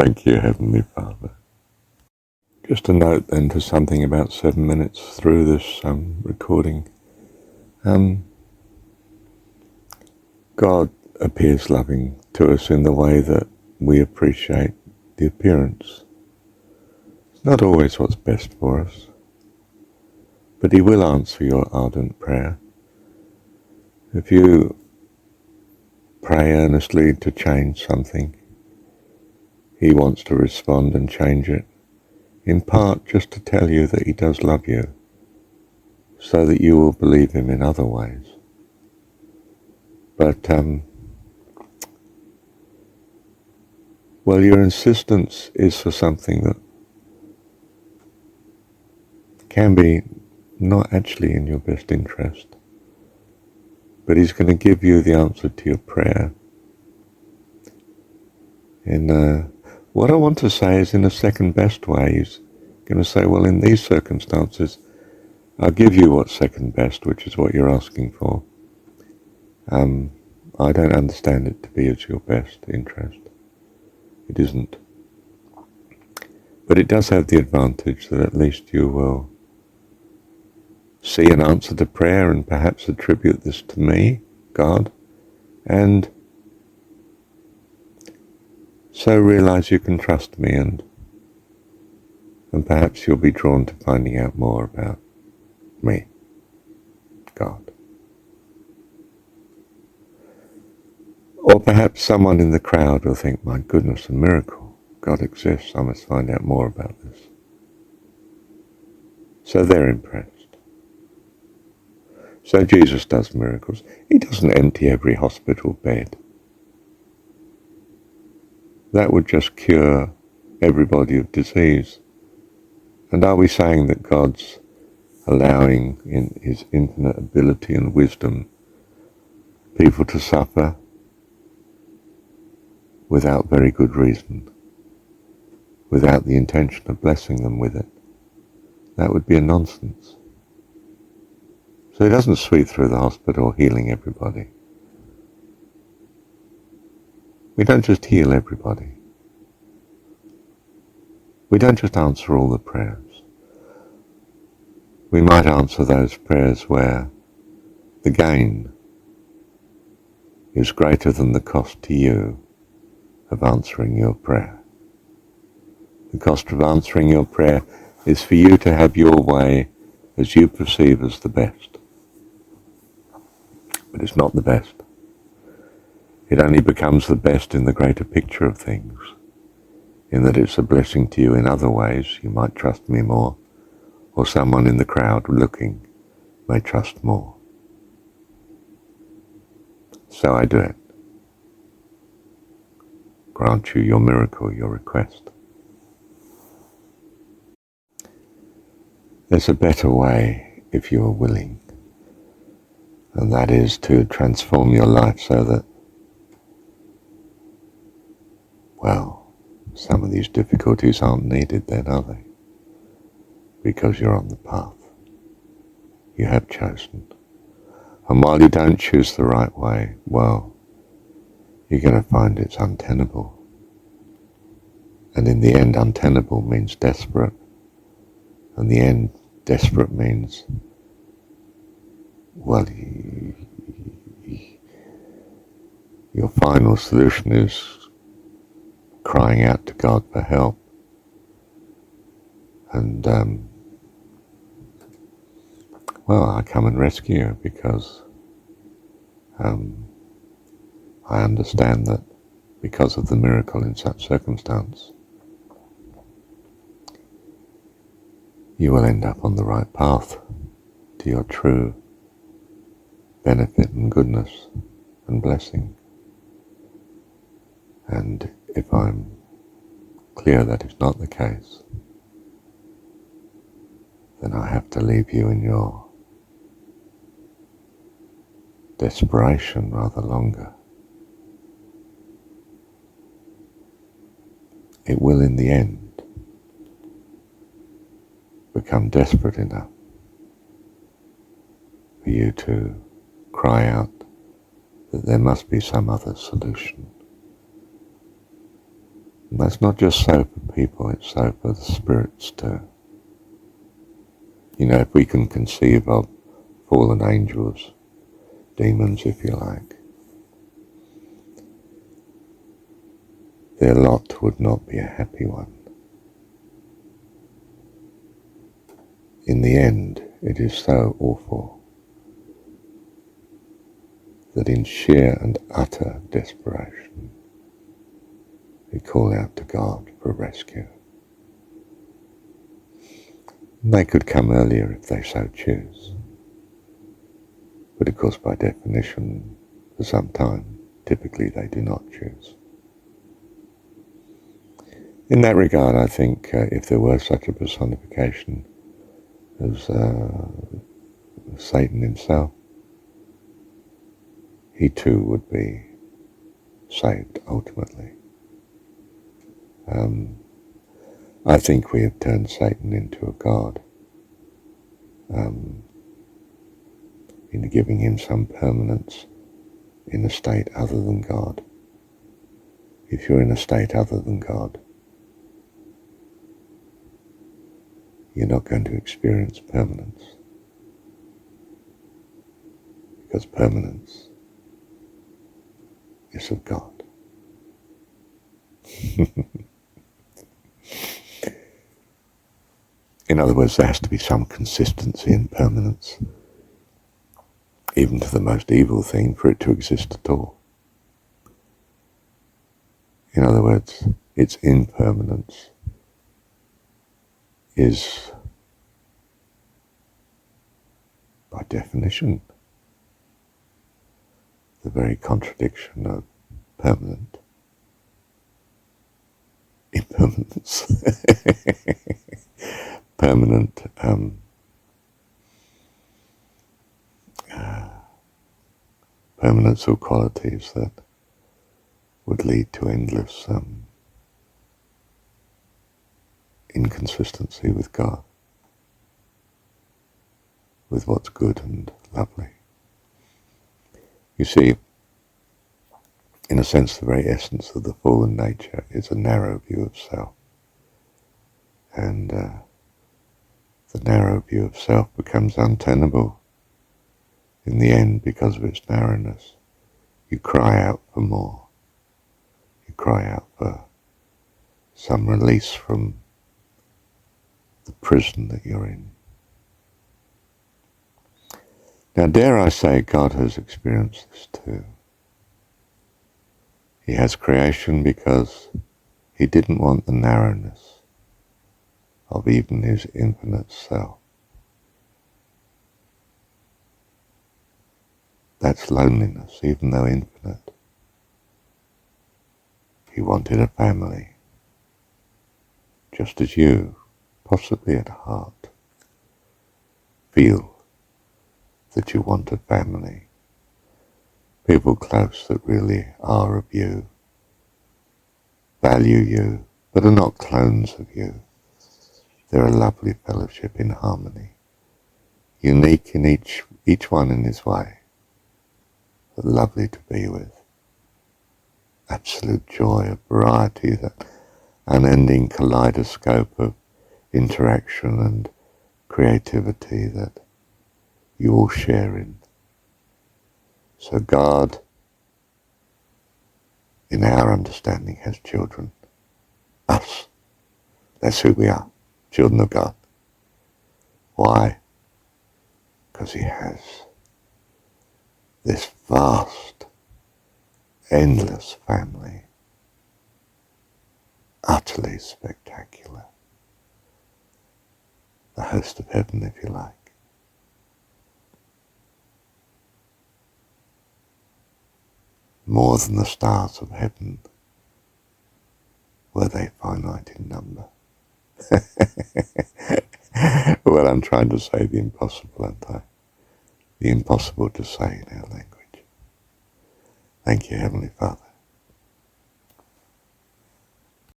Thank you, Heavenly Father. Just a note then to something about 7 minutes through this recording. God appears loving to us in the way that we appreciate the appearance. It's not always what's best for us, but He will answer your ardent prayer. If you pray earnestly to change something, He wants to respond and change it, in part just to tell you that He does love you, so that you will believe Him in other ways. But, your insistence is for something that can be not actually in your best interest. But He's going to give you the answer to your prayer. What I want to say is in a second best way. He's going to say, well, in these circumstances, I'll give you what's second best, which is what you're asking for. I don't understand it to be as your best interest. It isn't. But it does have the advantage that at least you will see an answer to prayer and perhaps attribute this to me, God, and so realize you can trust me, and perhaps you'll be drawn to finding out more about me, God. Or perhaps someone in the crowd will think, my goodness, a miracle. God exists, I must find out more about this. So they're impressed. So Jesus does miracles. He doesn't empty every hospital bed. That would just cure everybody of disease. And are we saying that God's allowing, in His infinite ability and wisdom, people to suffer without very good reason, without the intention of blessing them with it? That would be a nonsense. So He doesn't sweep through the hospital healing everybody. We don't just heal everybody. We don't just answer all the prayers. We might answer those prayers where the gain is greater than the cost to you of answering your prayer. The cost of answering your prayer is for you to have your way as you perceive as the best. But it's not the best. It only becomes the best in the greater picture of things, in that it's a blessing to you in other ways. You might trust me more, or someone in the crowd looking may trust more. So I do it. Grant you your miracle, your request. There's a better way if you are willing, and that is to transform your life so that, some of these difficulties aren't needed then, are they? Because you're on the path. You have chosen. And while you don't choose the right way, you're going to find it's untenable. And in the end, untenable means desperate. And the end, desperate means, your final solution is crying out to God for help. And, I come and rescue you because I understand that because of the miracle in such circumstance, you will end up on the right path to your true benefit and goodness and blessing. And if I'm clear that is not the case, then I have to leave you in your desperation rather longer. It will in the end become desperate enough for you to cry out that there must be some other solution. And that's not just so for people, it's so for the spirits too. You know, if we can conceive of fallen angels, demons if you like, their lot would not be a happy one. In the end, it is so awful that in sheer and utter desperation, they call out to God for rescue. And they could come earlier if they so choose. But of course, by definition, for some time, typically they do not choose. In that regard, I think if there were such a personification as Satan himself, he too would be saved ultimately. I think we have turned Satan into a god, in giving him some permanence in a state other than God. If you're in a state other than God, you're not going to experience permanence, because permanence is of God. In other words, there has to be some consistency in permanence, even to the most evil thing, for it to exist at all. In other words, its impermanence is, by definition, the very contradiction of permanent impermanence. Permanent permanence of qualities that would lead to endless inconsistency with God, with what's good and lovely. You see, in a sense, the very essence of the fallen nature is a narrow view of self. And the narrow view of self becomes untenable in the end because of its narrowness. You cry out for more. You cry out for some release from the prison that you're in. Now, dare I say, God has experienced this too. He has creation because he didn't want the narrowness of even his infinite self. That's loneliness, even though infinite. He wanted a family, just as you, possibly at heart, feel that you want a family. People close that really are of you, value you, but are not clones of you. They're a lovely fellowship in harmony, unique in each one in his way, but lovely to be with. Absolute joy of variety, that unending kaleidoscope of interaction and creativity that you all share in. So God, in our understanding, has children. Us. That's who we are. Children of God. Why? Because he has this vast, endless family. Utterly spectacular. The host of heaven, if you like. More than the stars of heaven, were they finite in number. Well, I'm trying to say the impossible, aren't I? The impossible to say in our language. Thank you, Heavenly Father.